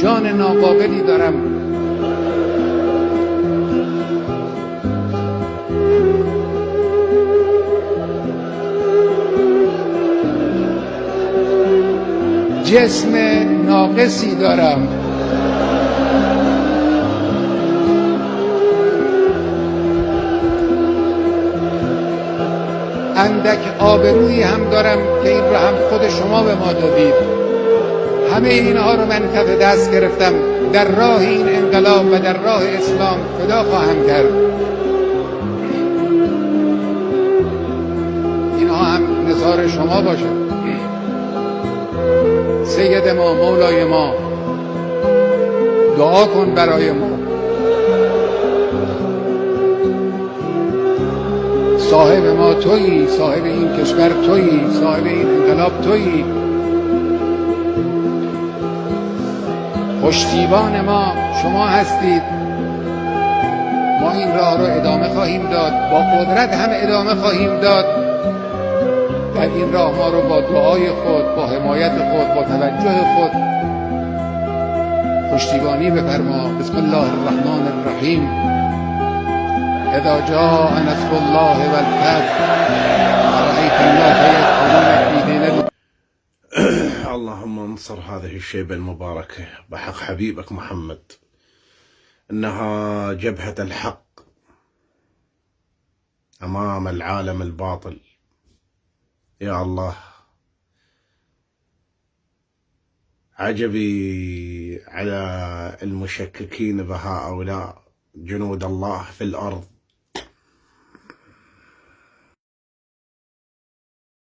جان ناقابلی دارم. جسم ناقصی دارم. اندک آبرویی هم دارم که این رو هم خود شما به ما دادید. همه اینها رو من کف دست گرفتم، در راه این انقلاب و در راه اسلام فدا خواهم کرد. اینها هم نثار شما باشد. سید ما، مولای ما، دعا کن برای ما. صاحب ما تویی، صاحب این کشور تویی، صاحب این انقلاب تویی. پشتیبان ما شما هستید. ما این راه رو ادامه خواهیم داد، با قدرت هم ادامه خواهیم داد. در این راه ما رو با دعای خود، با حمایت خود، با توجه خود پشتیبانی بفرما. بسم الله الرحمن الرحیم. اذا جاء نصر الله والفتح ورأيت الناس يدخلون في دين اللهم انصر هذه الشيبة المباركة بحق حبيبك محمد، إنها جبهة الحق أمام العالم الباطل. يا الله، عجبي على المشككين بهؤلاء جنود الله في الأرض.